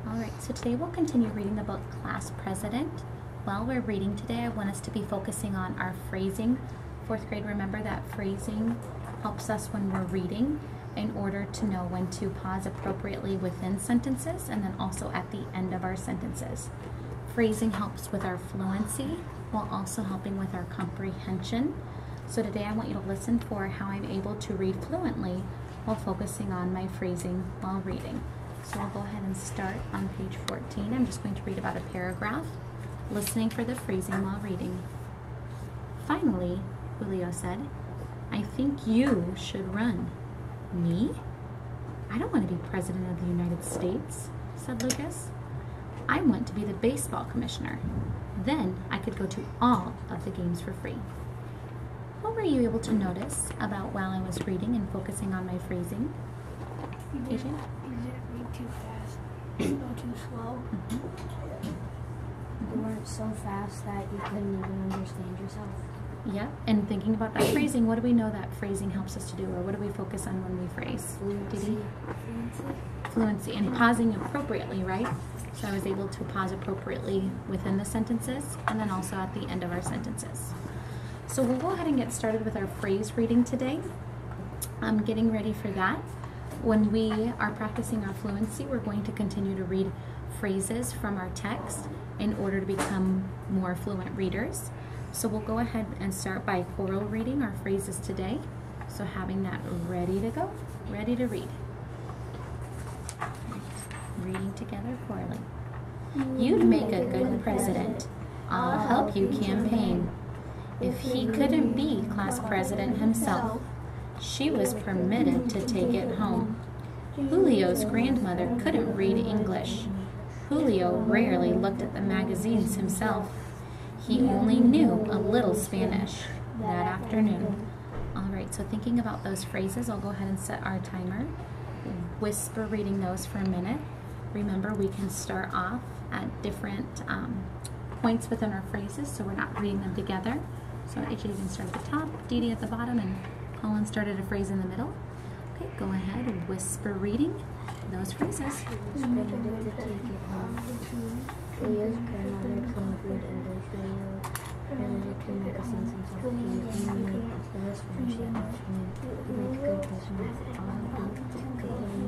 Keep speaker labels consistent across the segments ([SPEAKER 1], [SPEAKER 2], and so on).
[SPEAKER 1] Alright, so today we'll continue reading the book Class President. While we're reading today, I want us to be focusing on our phrasing. Fourth grade, remember that phrasing helps us when we're reading in order to know when to pause appropriately within sentences and then also at the end of our sentences. Phrasing helps with our fluency while also helping with our comprehension. So today I want you to listen for how I'm able to read fluently while focusing on my phrasing while reading. So I'll go ahead and start on page 14. I'm just going to read about a paragraph, listening for the phrasing while reading. Finally, Julio said, "I think you should run." "Me? I don't want to be president of the United States," said Lucas. "I want to be the baseball commissioner. Then I could go to all of the games for free." What were you able to notice about while I was reading and focusing on my phrasing?
[SPEAKER 2] You didn't read too fast, or too slow.
[SPEAKER 3] You weren't so fast that you couldn't even understand yourself.
[SPEAKER 1] Yeah, and thinking about that phrasing, what do we know that phrasing helps us to do, or what do we focus on when we phrase?
[SPEAKER 3] Fluency.
[SPEAKER 1] Fluency, and pausing appropriately, right? So I was able to pause appropriately within the sentences, and then also at the end of our sentences. So we'll go ahead and get started with our phrase reading today. I'm getting ready for that. When we are practicing our fluency, we're going to continue to read phrases from our text in order to become more fluent readers. So we'll go ahead and start by choral reading our phrases today. So having that ready to go, ready to read. Reading together chorally. "You'd make a good president. I'll help you campaign. If he couldn't be class president himself, she was permitted to take it home. Julio's grandmother couldn't read English. Julio rarely looked at the magazines himself. He only knew a little Spanish that afternoon." All right, so thinking about those phrases, I'll go ahead and set our timer. Whisper reading those for a minute. Remember, we can start off at different points within our phrases, so we're not reading them together. So AJ can start at the top, Dee Dee at the bottom, and Colin started a phrase in the middle. Okay, go ahead and whisper reading those phrases.
[SPEAKER 3] Julio's grandmother couldn't read English. Julio rarely looked at magazines himself. He only knew a little Spanish that afternoon. He'd make a good president.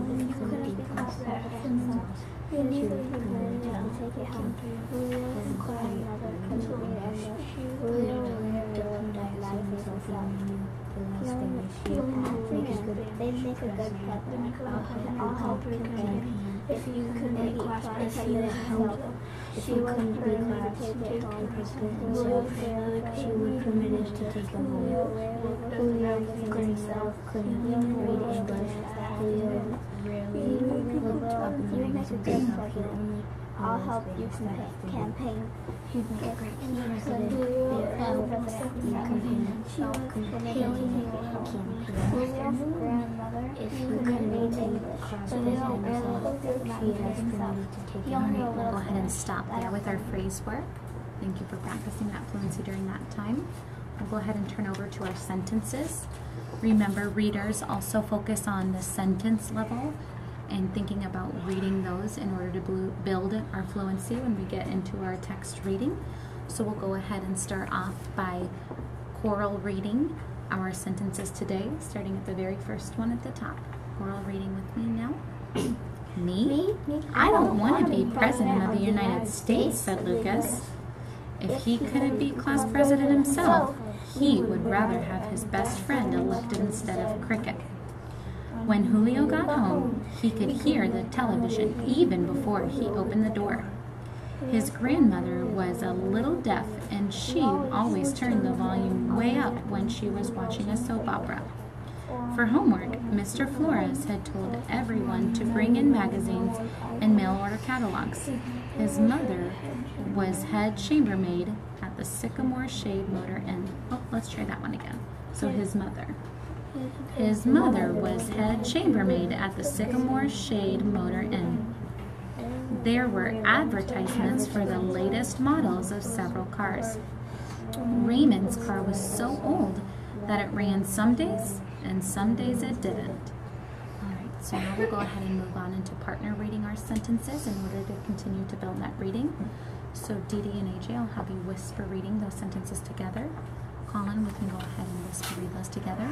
[SPEAKER 3] He couldn't be class president. She would permitted to take it home. Julio's grandmother couldn't read English. Julio rarely looked at magazines himself. They'd make a good president. I'll help you campaign. If you couldn't be class president himself, she was permitted to take it home. She was permitted to take him home. Julio himself couldn't read English. Julio rarely looked up in the magazines himself. He only I'll help you campaign. She'd make a great president. Julio's grandmother, if you couldn't read English, Julio rarely looked at magazines himself. He only
[SPEAKER 1] We'll go ahead and stop there with our phrase work. Thank you for practicing that fluency during that time. We'll go ahead and turn over to our sentences. Remember, readers also focus on the sentence level and thinking about reading those in order to build our fluency when we get into our text reading. So we'll go ahead and start off by choral reading our sentences today, starting at the very first one at the top. Choral reading with me now. Me? I don't want to be president of the United States, said Lucas. If he couldn't be class president himself, he would rather have his best friend elected instead of cricket. When Julio got home, he could hear the television even before he opened the door. His grandmother was a little deaf, and she always turned the volume way up when she was watching a soap opera. For homework, Mr. Flores had told everyone to bring in magazines and mail-order catalogs. His mother was head chambermaid at the Sycamore Shade Motor Inn. Oh, let's try that one again. So his mother. His mother was head chambermaid at the Sycamore Shade Motor Inn. There were advertisements for the latest models of several cars. Raymond's car was so old that it ran some days and some days it didn't. All right, So now we'll go ahead and move on into partner reading our sentences in order to continue to build that reading. So Dee Dee and AJ, I'll have you whisper reading those sentences together. Colin, we can go ahead and whisper read those together.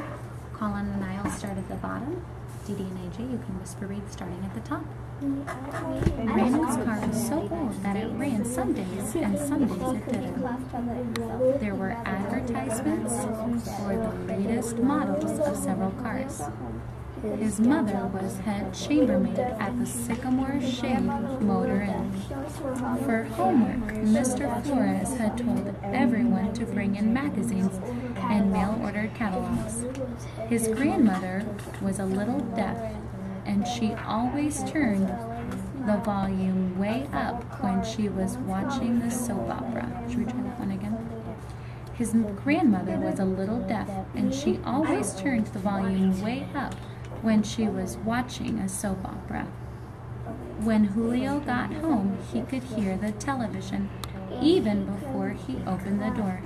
[SPEAKER 1] Colin and I will start at the bottom. Dee Dee and AJ, you can whisper read starting at the top. Raymond's car was so old that it ran some days and some days it didn't. There were advertisements for the latest models of several cars. His mother was head chambermaid at the Sycamore Shade Motor Inn. For homework, Mr. Flores had told everyone to bring in magazines and mail-ordered catalogs. His grandmother was a little deaf, and she always turned the volume way up when she was watching the soap opera. Should we try that one again? His grandmother was a little deaf, and she always turned the volume way up when she was watching a soap opera. When Julio got home, he could hear the television even before he opened the door.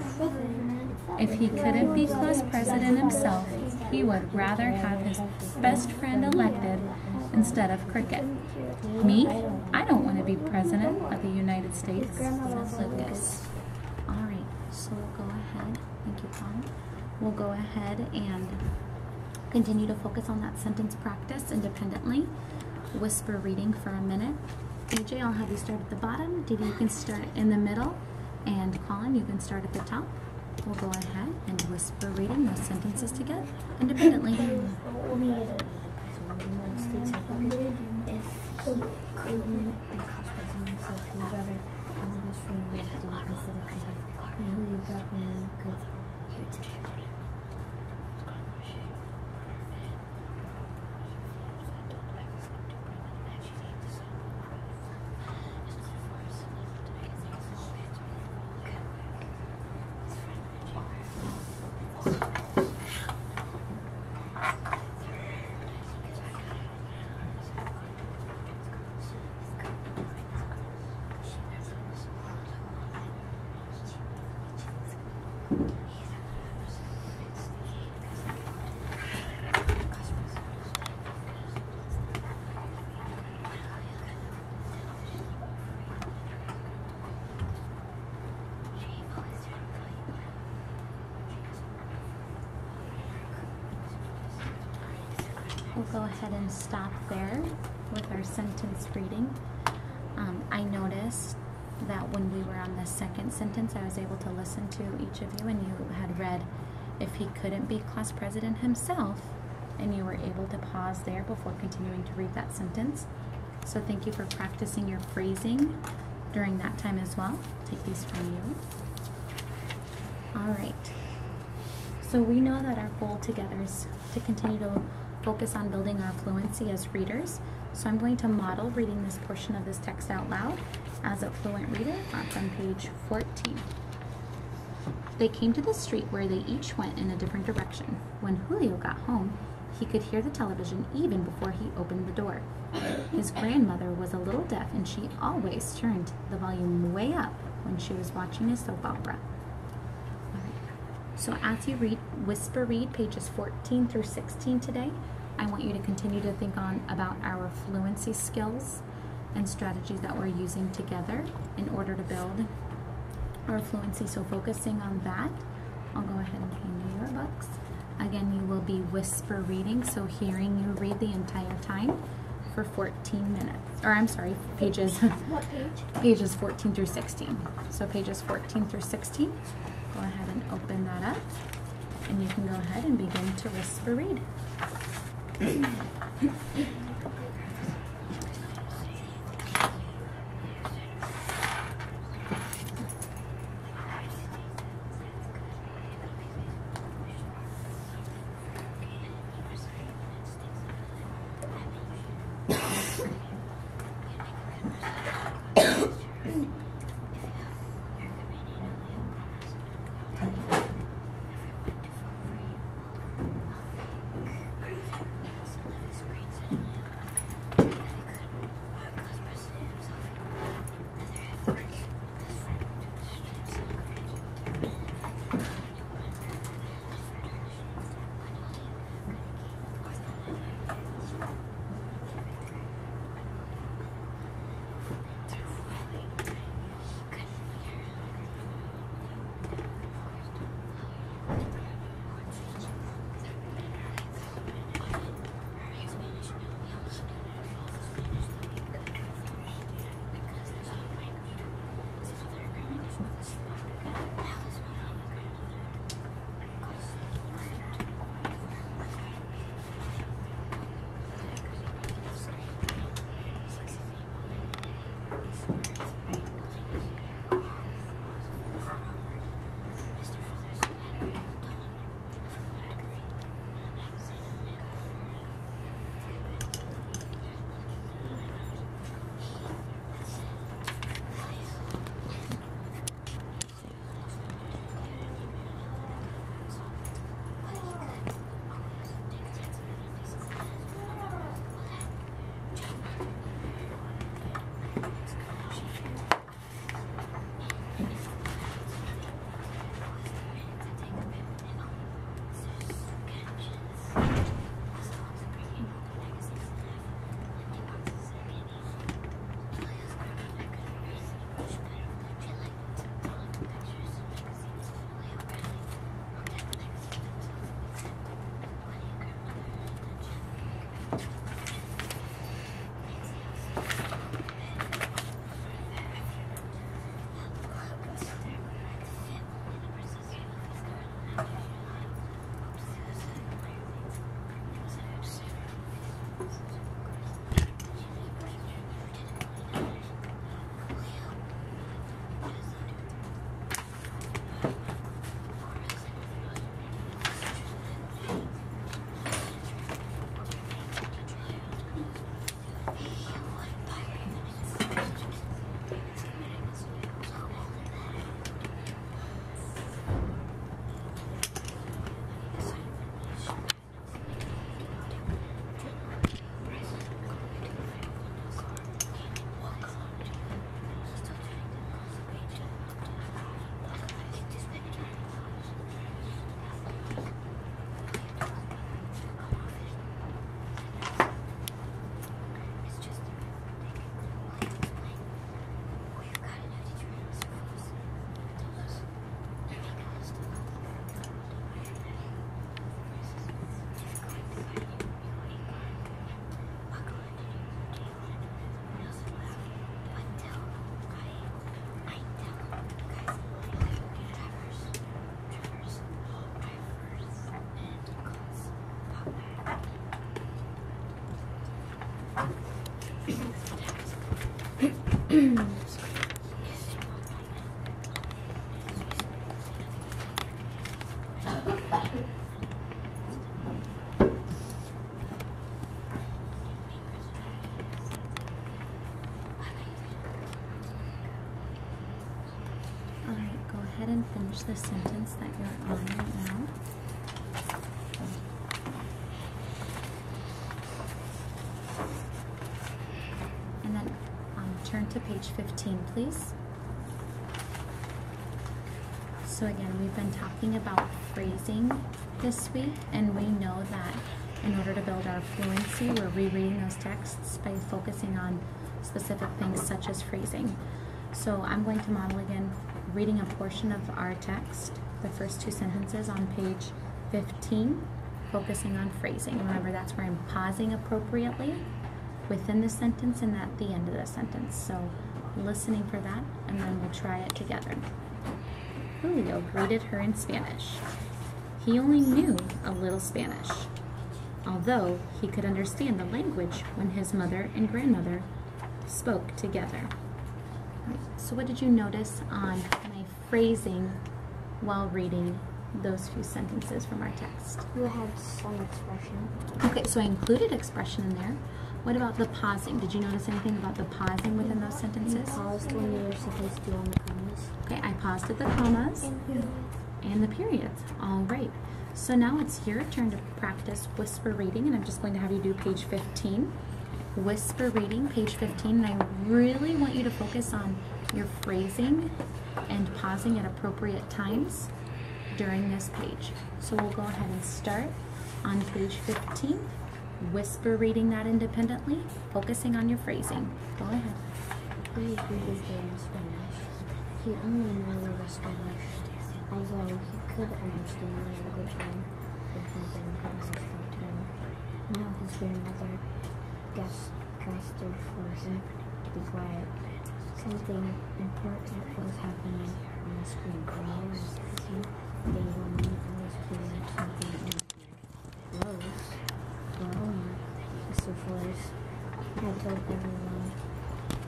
[SPEAKER 1] If he couldn't be class president himself, he would rather have his best friend elected instead of cricket. Me? I don't want to be president of the United States, says Lucas. All right, so we'll go ahead. Thank you, Colin. We'll go ahead and continue to focus on that sentence practice independently. Whisper reading for a minute. AJ, I'll have you start at the bottom. Didi, you can start in the middle. And Colin, you can start at the top. We'll go ahead and whisper reading those sentences together independently. We'll go ahead and stop there with our sentence reading. I noticed that when we were on the second sentence, I was able to listen to each of you, and you had read, if he couldn't be class president himself, and you were able to pause there before continuing to read that sentence. So thank you for practicing your phrasing during that time as well. Take these from you. All right. So we know that our goal together is to continue to focus on building our fluency as readers. So I'm going to model reading this portion of this text out loud as a fluent reader from page 14. They came to the street where they each went in a different direction. When Julio got home, he could hear the television even before he opened the door. His grandmother was a little deaf, and she always turned the volume way up when she was watching a soap opera. So as you whisper read pages 14 through 16 today, I want you to continue to think about our fluency skills and strategies that we're using together in order to build our fluency. So focusing on that, I'll go ahead and hand you your books. Again, you will be whisper reading, so hearing you read the entire time for 14 minutes. Or I'm sorry, pages,
[SPEAKER 3] What page?
[SPEAKER 1] pages 14 through 16. So pages 14 through 16. Go ahead and open that up, and you can go ahead and begin to whisper read. Alright, go ahead and finish the sentence that you're on right now. And then turn to page 15, please. So again, we've been talking about phrasing this week, and we know that in order to build our fluency, we're rereading those texts by focusing on specific things such as phrasing. So I'm going to model again, reading a portion of our text, the first two sentences on page 15, focusing on phrasing. Remember, that's where I'm pausing appropriately within the sentence and at the end of the sentence. So listening for that, and then we'll try it together. Julio greeted her in Spanish. He only knew a little Spanish, although he could understand the language when his mother and grandmother spoke together. So what did you notice on my phrasing while reading those few sentences from our text?
[SPEAKER 3] You had some expression.
[SPEAKER 1] Okay, so I included expression in there. What about the pausing? Did you notice anything about the pausing within those sentences?
[SPEAKER 3] You paused when you were supposed to on the commas.
[SPEAKER 1] Okay, I paused at the commas and the periods. All right. So now it's your turn to practice whisper reading, and I'm just going to have you do page 15. Whisper reading, page 15, and I really want you to focus on your phrasing and pausing at appropriate times during this page. So we'll go ahead and start on page 15. Whisper reading that independently, focusing on your phrasing. Go ahead.
[SPEAKER 3] He greeted her in Spanish. He only knew a little Spanish, although he could understand the language when his mother and grandmother spoke to him. Now his grandmother gestured for him to be quiet. Something important was happening on the screen. For years, he gave a moment and was feeling something in Rose, Mr. Flores, had told everyone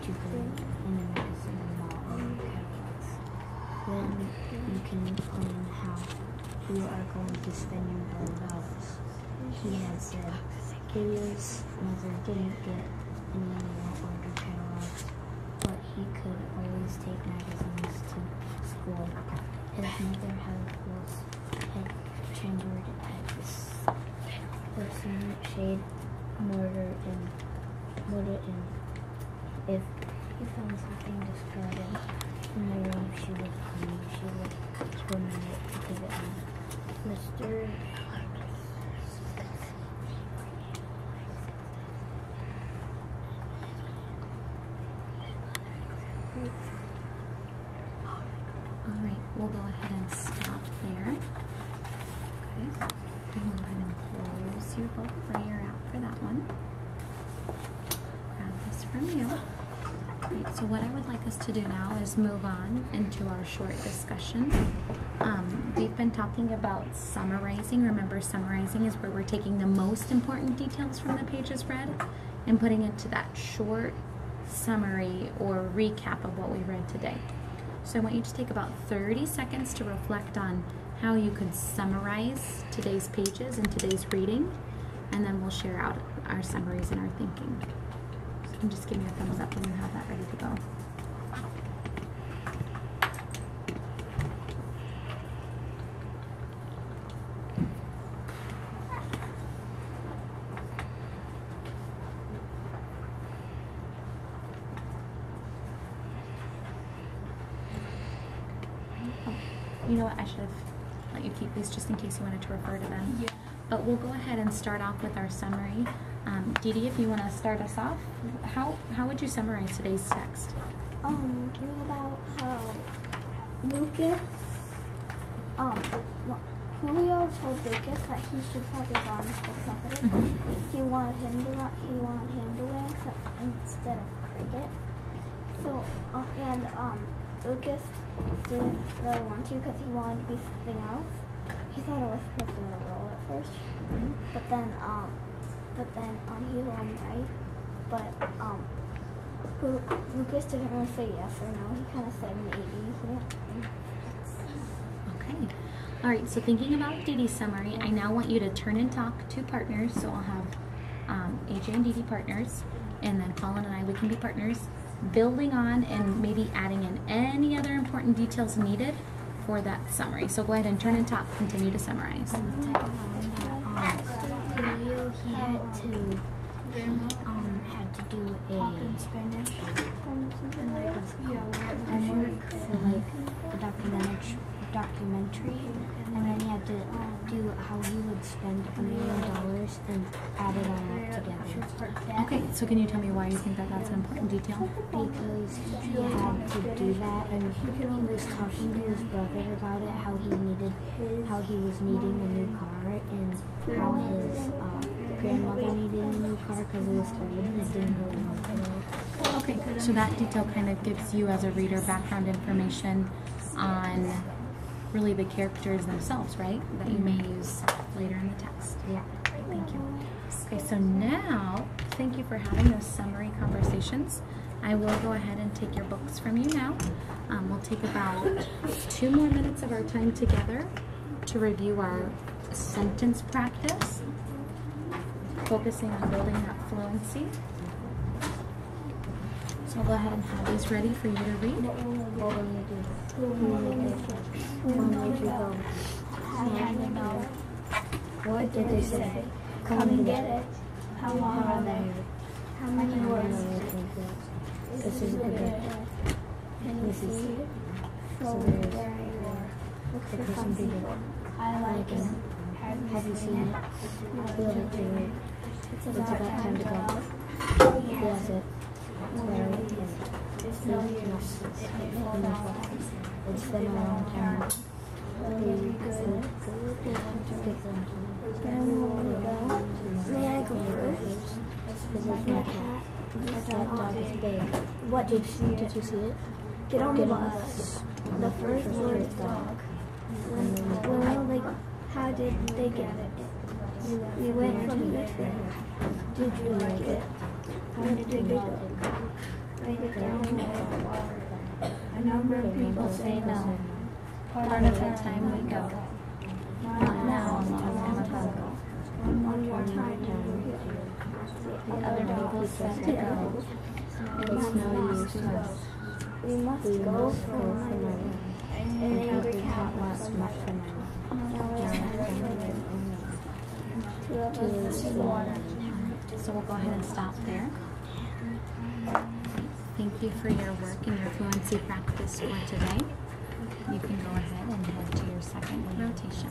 [SPEAKER 3] to bring in a magazine about all catalogs. Then you can plan how you are going to spend your $100. He had said his mother didn't get any more order catalogs, but he could always take magazines to school. His mother had chambered at this person shade mortar in. If he found something discarded in the room, she would remember it to give it on. Mr.
[SPEAKER 1] Alright, we'll go ahead and stop there. Okay, and go ahead and close your book where you're at for that one. Grab this from you. Great, so what I would like us to do now is move on into our short discussion. We've been talking about summarizing. Remember, summarizing is where we're taking the most important details from the pages read and putting it to that short summary or recap of what we read today. So I want you to take about 30 seconds to reflect on how you could summarize today's pages and today's reading, and then we'll share out our summaries and our thinking. So you can just give me a thumbs up when you have that ready to go. You know what, I should have let you keep these just in case you wanted to refer to them.
[SPEAKER 2] Yeah.
[SPEAKER 1] But we'll go ahead and start off with our summary. Dee Dee, if you want to start us off, how would you summarize today's text?
[SPEAKER 3] About how Lucas, Julio told Lucas that he should probably run for president. He wanted him to win instead of cricket. So, Lucas didn't really want to because he wanted to be something else. He thought it was supposed to be a role at first, but then he won, right? But Lucas didn't want to say yes or no. He kind of said maybe.
[SPEAKER 1] Okay. All right, so thinking about Dee Dee's summary, I now want you to turn and talk to partners. So I'll have AJ and Dee Dee partners, and then Colin and I, we can be partners, building on and maybe adding in any other important details needed for that summary. So go ahead and turn and talk, continue to summarize.
[SPEAKER 3] He had to do a
[SPEAKER 2] Spanish.
[SPEAKER 3] homework for like a documentary, and then he had to do how he would spend $1 million and add it all up together.
[SPEAKER 1] Okay, so can you tell me why you think that that's an important detail?
[SPEAKER 3] Because he had to do that, and he was talking to his brother about it, how he was needing a new car, and how his grandmother needed a new car because it was old and it didn't really work.
[SPEAKER 1] Okay, so that detail kind of gives you as a reader background information on really the characters themselves, right? That you may use later in the text.
[SPEAKER 3] Yeah.
[SPEAKER 1] Thank you. Okay, so now, thank you for having those summary conversations. I will go ahead and take your books from you now. We'll take about 2 more minutes of our time together to review our sentence practice, focusing on building that fluency. So I'll go ahead and have these ready for you to read.
[SPEAKER 3] What did they say? Come and get it. How long are they? How many words? This is a good day. Can you see it? From where you are. Look for some people. I like it. Have you seen it? Feel it too. It's about time to go. Yes, it. It's no use. It's been a long time. May I go first? This is my cat. That dog is big. What did you see it? Get on the bus. The first word is dog. Well, like, how did they get it? We went from here to there. Did you like it? How did they get it? Write it down. A number of people say no.
[SPEAKER 1] Part of the time we go. Not now, a long time ago.
[SPEAKER 3] One more time.
[SPEAKER 1] The other people said to go. It's no use to us.
[SPEAKER 3] We must go for money. An angry cat wants much for money. Now it's time for two of us to water.
[SPEAKER 1] So we'll go ahead and stop there. Thank you for your work and your fluency practice for today. You can go ahead and head to your second rotation.